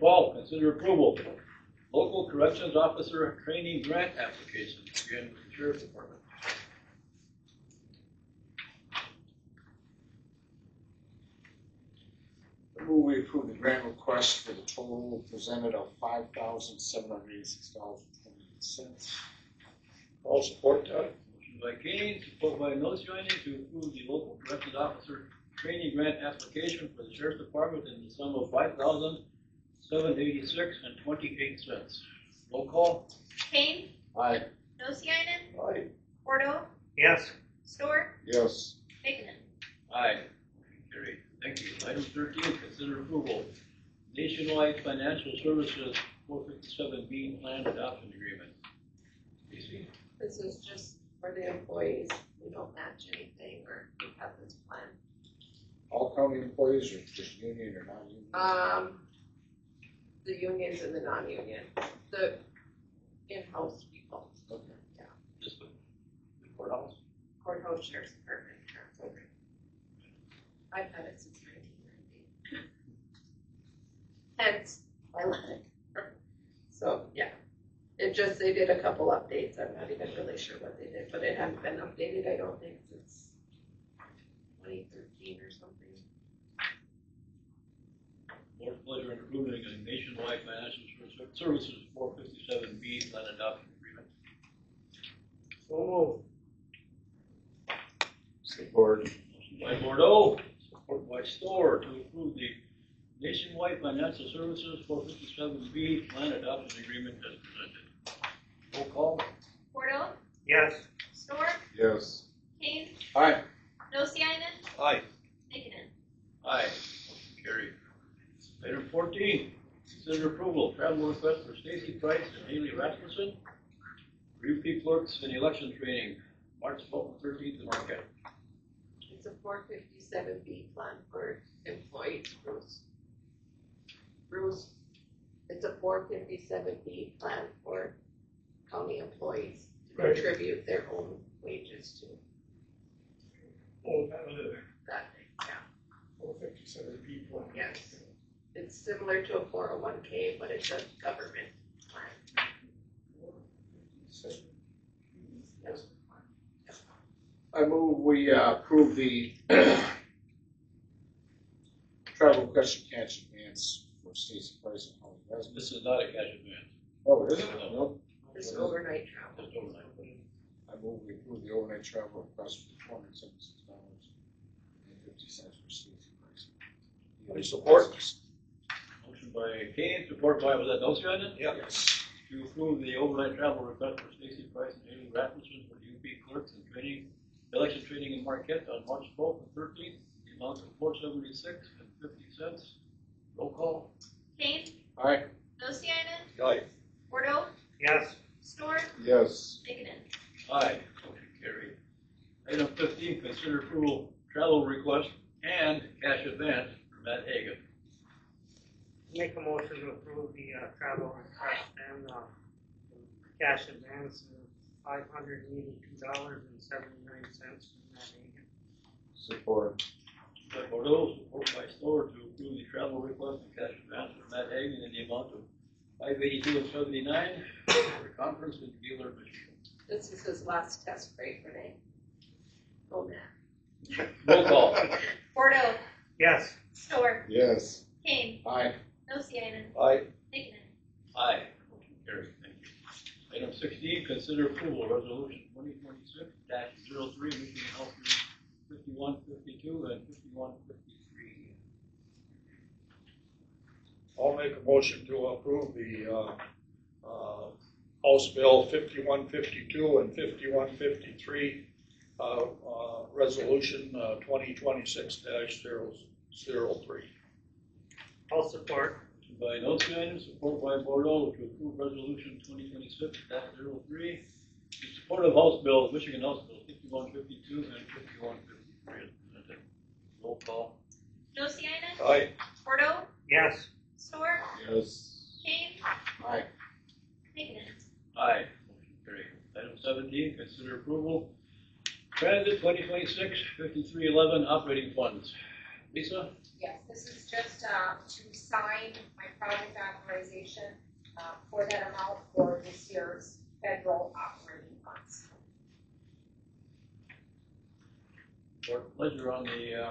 12, consider approval. Local Corrections Officer Training Grant Application, again, with the Sheriff's Department. I move we approve the grant request for the total presented of $5,786.28. I'll support that. Motion by Kane, support by Nosianen to approve the Local Corrections Officer Training Grant Application for the Sheriff's Department in the sum of $5,786.28. Roll call. Kane, Aye. Nosianen, Aye. Bordeaux, Yes. Store, Yes. Hickman. Aye. Motion carried. Thank you. Item 13, consider approval. Nationwide Financial Services 457B Plan Adoption Agreement. Casey? This is just for the employees. We don't match anything or we have this plan. All county employees or just union or non-union? The unions and the non-union, the in-house people, Okay. Just the courthouse? courthouse, sheriff's department. Okay. I've had it since 1990. Hence, I like it. So, yeah. It just, they did a couple updates. I'm not even really sure what they did, but it hadn't been updated, I don't think, since 2013 or something. Board's pleasure in approving a Nationwide Financial Services 457B Plan Adoption Agreement. So moved. Support. Motion by Bordeaux, support by Store to approve the Nationwide Financial Services 457B Plan Adoption Agreement as presented. Roll call. Bordeaux, Yes. Store, Yes. Kane, Aye. Nosianen, Aye. Hickman. Aye. Motion carried. Item 14, consider approval of travel request for Stacy Price and Haley Rasmussen, UP clerks and election training, March 12th and 13th in Marquette. It's a 457B plan for employees, Bruce, it's a 457B plan for county employees to Right. contribute their own wages to Oh, that was it. that, yeah. 457B plan. Yes. It's similar to a 401k, but it's a government plan. Yes. I move we approve the travel request for cash advance for Stacy Price and Holly Rasmussen. This is not a cash advance, Oh, it is? No. Nope. This is overnight travel. just overnight. I move we approve the overnight travel request for $476.50 for Stacy Price. I support. Motion by Kane, support by, was that Nosianen? Yep. Yes. To approve the overnight travel request for Stacy Price and Haley Rasmussen for the UP clerks and training, election training in Marquette on March 12th and 13th, the amount of $476.50. Roll call. Kane, Aye. Nosianen, Aye. Bordeaux, Yes. Store, Yes. Hickman. Aye. Motion carried. Item 15, consider approval travel request and cash advance for Matt Hagan. Make a motion to approve the travel request and cash advance of $582.79 from Matt Hagan. Support. By Bordeaux, support by Store to approve the travel request and cash advance for Matt Hagan in the amount of $582.79 for a conference in Beeler, Michigan. This is his last test break, Renee. Go, Matt. Roll call. Bordeaux, Yes. Store, Yes. Kane, Aye. Nosianen, Aye. Hickman. Aye. Motion carried. Thank you. Item 16, consider approval resolution 2026-03, Michigan Health Care 5152 and 5153. I'll make a motion to approve the House Bill 5152 and 5153, Resolution 2026-003. I'll support. By Nosianen, support by Bordeaux to approve resolution 2026-03 in support of House Bill, Michigan House Bill 5152 and 5153 as presented. Roll call. Nosianen, Aye. Bordeaux, Yes. Store, Yes. Kane, Aye. Hickman. Aye. Motion carried. Item 17, consider approval Transit 2026-5311 operating funds. Lisa? Yes, this is just to sign my project authorization for that amount for this year's federal operating funds. Board pleasure on the,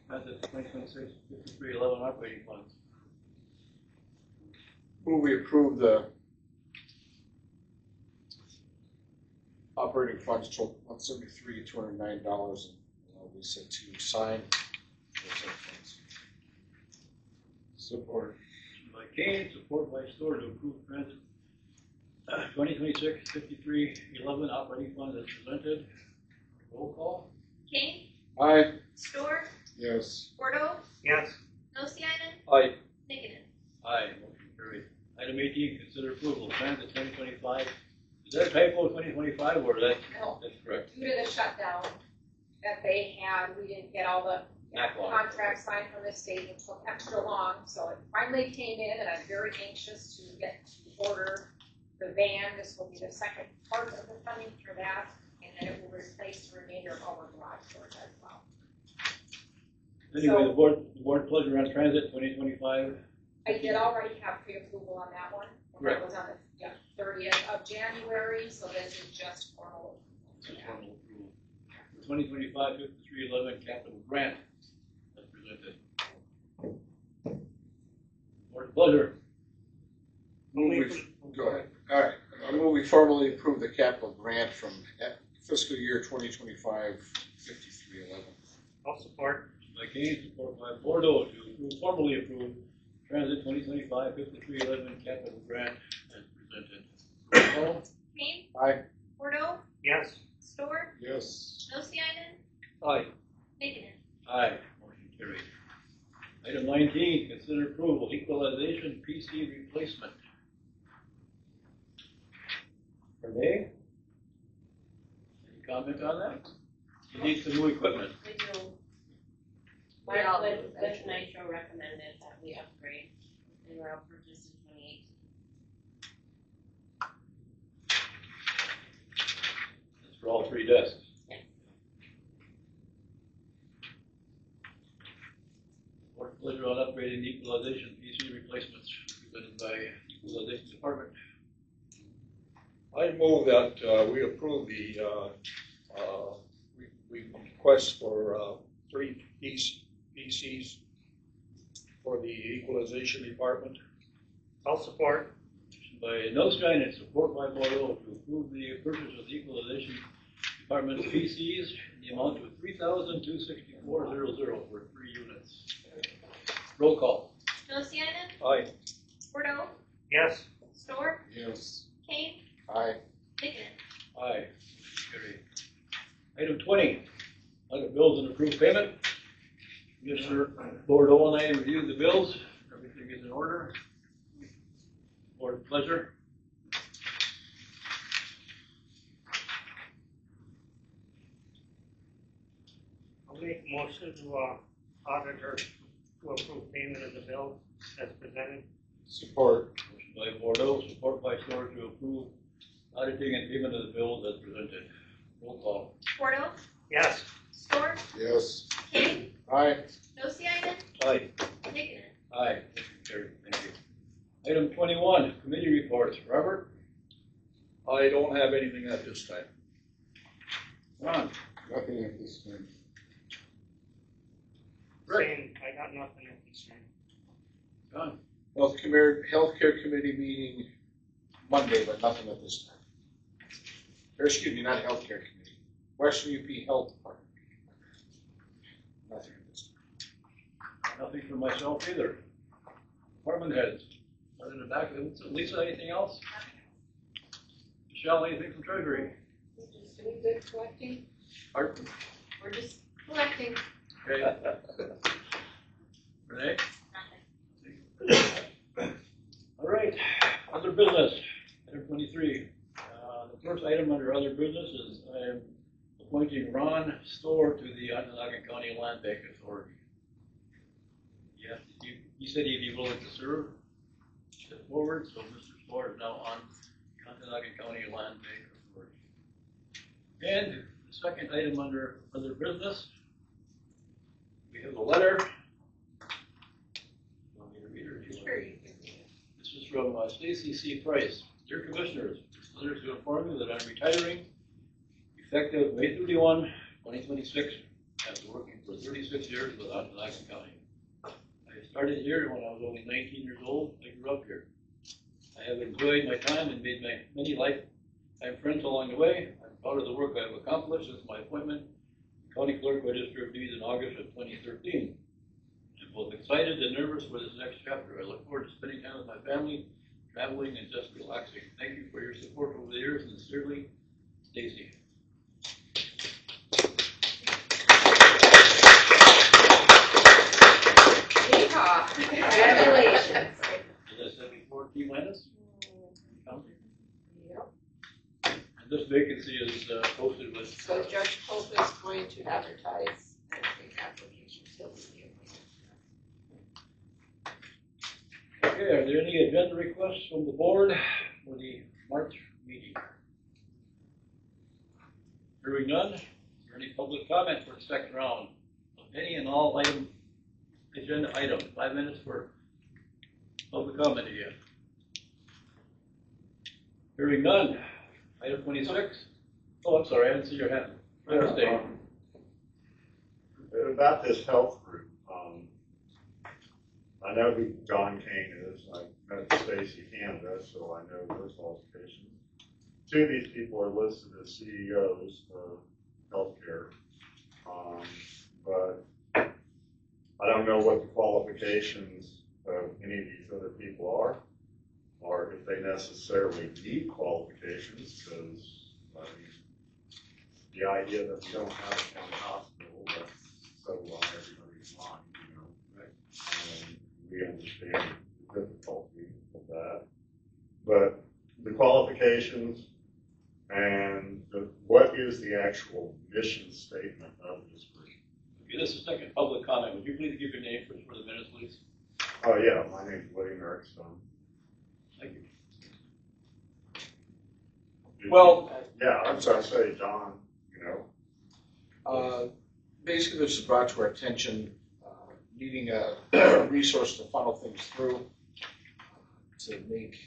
transit 2026-5311 operating funds. Move we approve the operating funds total $173,209, and we said to sign those funds. Support. By Kane, support by Store to approve transit 2026-5311 operating funds as presented. Roll call. Kane, Aye. Store, Yes. Bordeaux, Yes. Nosianen, Aye. Nickenen. Aye, motion carried. Item 18, consider approval, transit 2025. Is that a typo 2025 or No. that's correct? Due to the shutdown that they had, we didn't get all the Backlog. contracts signed from the state. It took extra long, so it finally came in, and I'm very anxious to get to order the van. This will be the second part of the funding for that, and then it will replace the remainder of our garage doors as well. Anyway, So- the board pleasure on transit 2025. I did already have pre-approval on that one. And Correct. that was on the 30th of January, so this is just formal. Formal approval. 2025-5311 capital grant as presented. Board pleasure. Move we, go ahead. All right. I move we formally approve the capital grant from fiscal year 2025-5311. I'll support. By Kane, support by Bordeaux to formally approve transit 2025-5311 capital grant as presented. Roll call. Kane, Aye. Bordeaux, Yes. Store, Yes. Nosianen, Aye. Nickenen. Aye, motion carried. Item 19, consider approval, equalization PC replacement. Renee? Any comment on that? You need some new equipment. We do. Mark with Nitro recommended that we upgrade. They were up purchased in 2018. That's for all three desks. Yes. Board pleasure on upgrading the equalization PC replacements presented by Equalization Department. I move that we approve the request for 3 PCs for the equalization department. I'll support. By Nosianen and support by Bordeaux to approve the purchase of the equalization department's PCs in the amount of $3,264.00 for 3 units. Roll call. Nosianen, Aye. Bordeaux, Yes. Store, Yes. Kane, Aye. Nickenen. Aye. Carried. Item 20, under bills and approved payment. Commissioner Bordeaux and I reviewed the bills. Everything is in order. Board pleasure. I'll make a motion to auditor to approve payment of the bill as presented. Support. Motion by Bordeaux, support by Store to approve auditing and payment of the bills as presented. Roll call. Bordeaux, Yes. Store, Yes. Kane, Aye. Nosianen, Aye. Nickenen. Aye. Motion carried. Thank you. Item 21, committee reports. Robert? I don't have anything at this time. Ron? Nothing at this time. Rick? Same. I got nothing at this time. John? Healthcare committee meeting Monday, but nothing at this time. Or excuse me, not healthcare committee. Western UP Health Department. Nothing at this time. Nothing for myself either. Department heads. Other than that, Lisa, anything else? Michelle, anything from Treasury? We're just doing good collecting. Pardon? We're just collecting. Okay. Renee? All right, other business, item 23. The first item under other business is I am appointing Ron Store to the Ontonagon County Land Bank Authority. Yeah, he said he'd be willing to serve, step forward, so Mr. Store is now on the Ontonagon County Land Bank Authority. And the second item under other business, we have a letter. Want me to read from Stacy C. Price. Dear Commissioners, consider to inform you that I'm retiring effective May 31, 2026, after working for 36 years with Ontonagon County. I started here when I was only 19 years old. I grew up here. I have enjoyed my time and made my many lifetime friends along the way. I'm proud of the work I have accomplished since my appointment to County Clerk Register of Deeds in August of 2013. I'm both excited and nervous for this next chapter. I look forward to spending time with my family, traveling, and just relaxing. Thank you for your support over the years. Sincerely, Stacy. Yeehaw, congratulations. As I said before, T minus. Yep. And this vacancy is posted with. So Judge Pope is going to advertise and take applications. He'll be Okay, are there any agenda requests from the board for the March meeting? Hearing none, is there any public comment for the second round of any and all agenda items? 5 minutes for public comment again. Hearing none. Item 26. Oh, I'm sorry, I didn't see your hand. Mistake. About this health group, I know who John Kane is. I met Stacy Canada, so I know those qualifications. Two of these people are listed as CEOs of healthcare, but I don't know what the qualifications of any of these other people are, or if they necessarily need qualifications, because the idea that we don't have a county hospital, that's so on everybody's mind, you know. Right. We understand the difficulty of that. But the qualifications and what is the actual mission statement of this group? Okay, this is second public comment. Would you please give your name for the minutes, please? Oh, yeah, my name's William Erickson. Thank you. Well, Yeah, I'm sorry to say, John, you know. Basically, this is brought to our attention, needing a resource to funnel things through, to make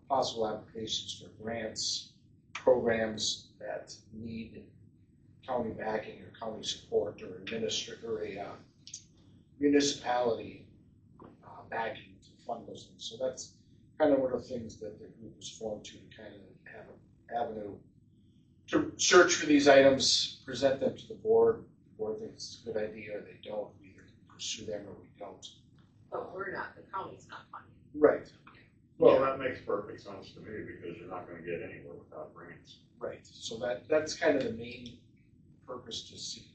possible applications for grants, programs that need county backing or county support, or a municipality backing to fund those things. So that's kind of one of the things that the group was formed to kind of have an avenue to search for these items, present them to the board. The board thinks it's a good idea, or they don't. We either pursue them or we don't. But we're not, the county's not funding. Right. Well, that makes perfect sense to me, because you're not gonna get anywhere without grants. Right. So that's kind of the main purpose, to see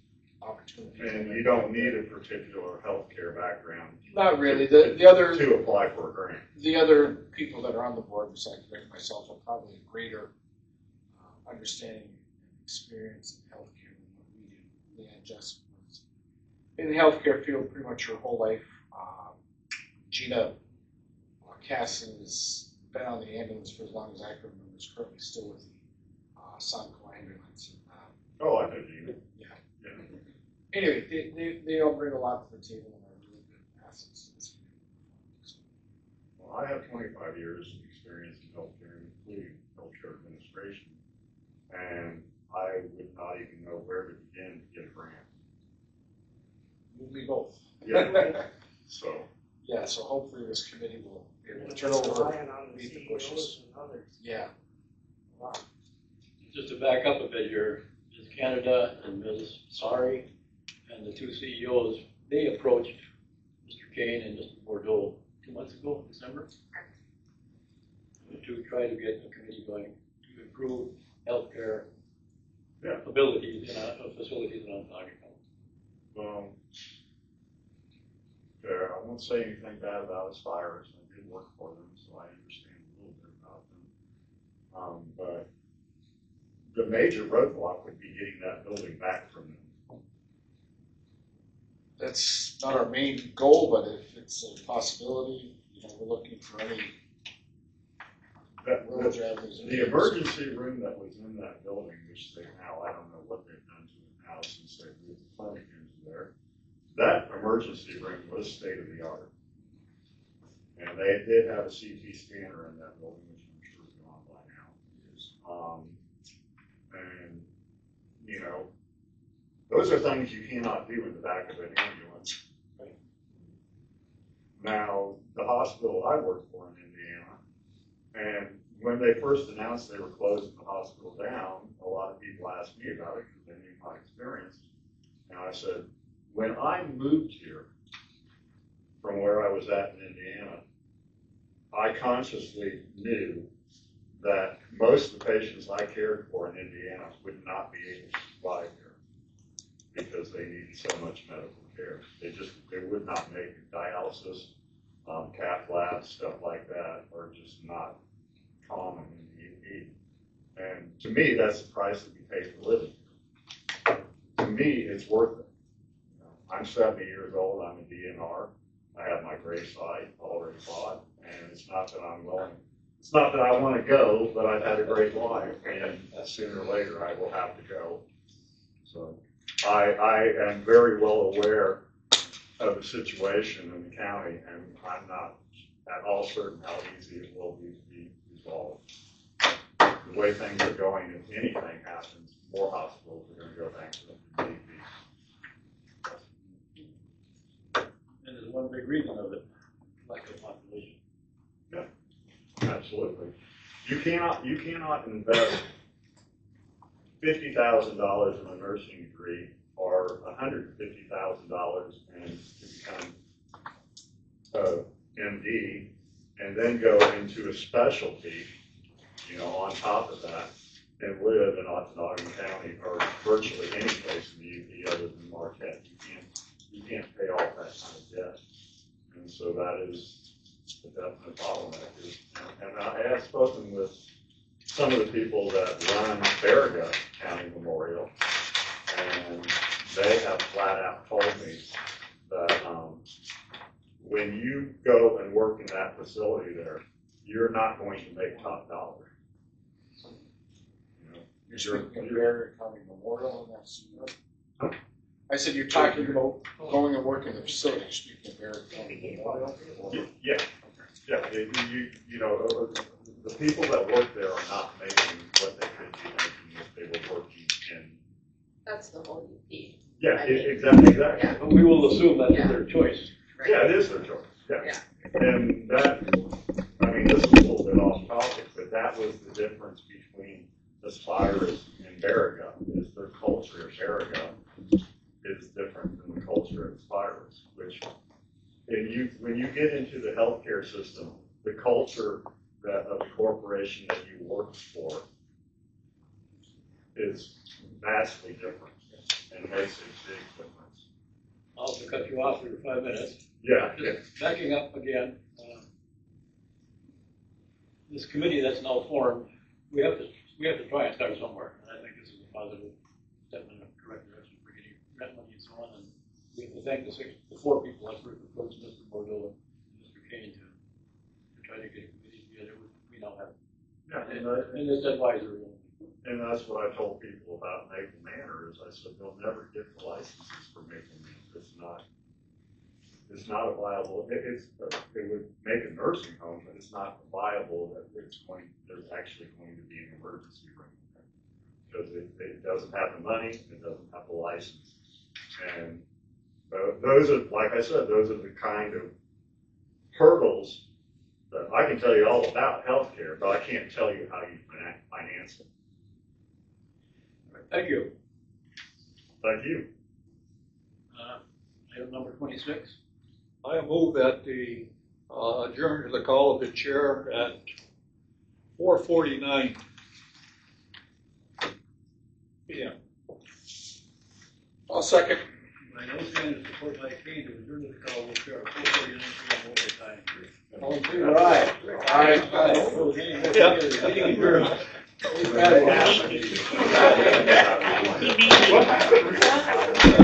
opportunities. And you don't need a particular healthcare background. Not really. The other To apply for a grant. The other people that are on the board, besides Greg and myself, have probably a greater understanding and experience in healthcare than what we do. Leanne just was in the healthcare field pretty much her whole life. Gina Casson has been on the ambulance for as long as I can remember. Is currently still with the Sunco ambulance. Oh, I know you. Yeah. Yeah. Anyway, they all bring a lot to the table and are really good assets to this community. Well, I have 25 years of experience in healthcare, including healthcare administration, and I would not even know where to begin to get a grant. We both. Yeah. So. Yeah, so hopefully this committee will be able to turn over, Relying on the beat the CEOs bushes. and others. Yeah. Wow. Just to back up a bit here, Ms. Canada and Ms. Sari and the two CEOs, they approached Mr. Kane and Mr. Bordeaux 2 months ago, December, to try to get a committee going to improve healthcare abilities in our facilities in Ontonagon County. Fair. I won't say anything bad about Aspirus. I did work for them, so I understand a little bit about them. But the major roadblock would be getting that building back from them. That's not our main goal, but if it's a possibility, we're looking for any The emergency room that was in that building, which they now, I don't know what they've done to it now since they moved the clinic into there. That emergency room was state of the art. And they did have a CT scanner in that building, which I'm sure is gone by now. And, you know, those are things you cannot do in the back of an ambulance. Now, the hospital I worked for in Indiana, and when they first announced they were closing the hospital down, a lot of people asked me about it because they knew my experience. And I said, when I moved here from where I was at in Indiana, I consciously knew that most of the patients I cared for in Indiana would not be able to survive here because they needed so much medical care. They would not make it. Dialysis, cath labs, stuff like that are just not common in the UP. And to me, that's the price that we pay for living here. To me, it's worth it. You know, I'm 70 years old, I'm a DNR. I have my gravesite already bought, and it's not that I'm willing. It's not that I want to go, but I've had a great life, and sooner or later I will have to go. So I am very well aware of the situation in the county, and I'm not at all certain how easy it will be resolved. The way things are going, if anything happens, more hospitals are going to go bankrupt than need be. And there's one big reason of it, lack of population. Yeah, absolutely. You cannot invest $50,000 in a nursing degree or $150,000 and to become MD, and then go into a specialty, you know, on top of that, and live in Ontonagon County or virtually any place in the UP other than Marquette. You can't pay off that kind of debt, and so that is a definite bottleneck. And I have spoken with some of the people that run Farragut County Memorial, and they have flat out told me that when you go and work in that facility there, you're not going to make top dollar. You know, You're speaking of Farragut County Memorial, and that's. I said you're talking about going and working in the facility. You're speaking of Farragut County Memorial. Yeah. You know, the people that work there are not making what they could be making if they were working in. That's the whole UP. Yeah, exactly. Yeah. But we will assume that's Yeah. their choice. Right. Yeah, it is their choice. Yeah. Yeah. And that, I mean, this is a little bit off topic, but that was the difference between Aspirus and Farragut, is their culture at Farragut is different than the culture at Aspirus, which when you get into the healthcare system, the culture of the corporation that you work for is vastly different and makes a big difference. I'll have to cut you off for 5 minutes. Yeah. Just backing up again, this committee that's now formed, we have to try and start somewhere. And I think this is a positive step in the correct direction for getting grant money and so on. And we have to thank the 4 people like Mr. Bordeaux and Mr. Kane to try to get a committee together. We now have. Yeah, And this advisory. and that's what I told people about Maple Manor is I said they'll never get the licenses for Maple Manor. It's not a viable. It would make a nursing home, but it's not viable that there's actually going to be an emergency room because it doesn't have the money, it doesn't have the license, and those are, like I said, those are the kind of hurdles that I can tell you all about healthcare, but I can't tell you how you finance it. All right, thank you. Thank you. Item number 26. I move that the adjourn to the call of the chair at 4:49 p.m. I'll second. By O.C.B.O.C and support by Kane to adjourn to the call of the chair at 4:49 p.m. overtime. All in favor? Aye. Aye. Opposed, any? Motion Yeah. carries. Meeting adjourned. What happened?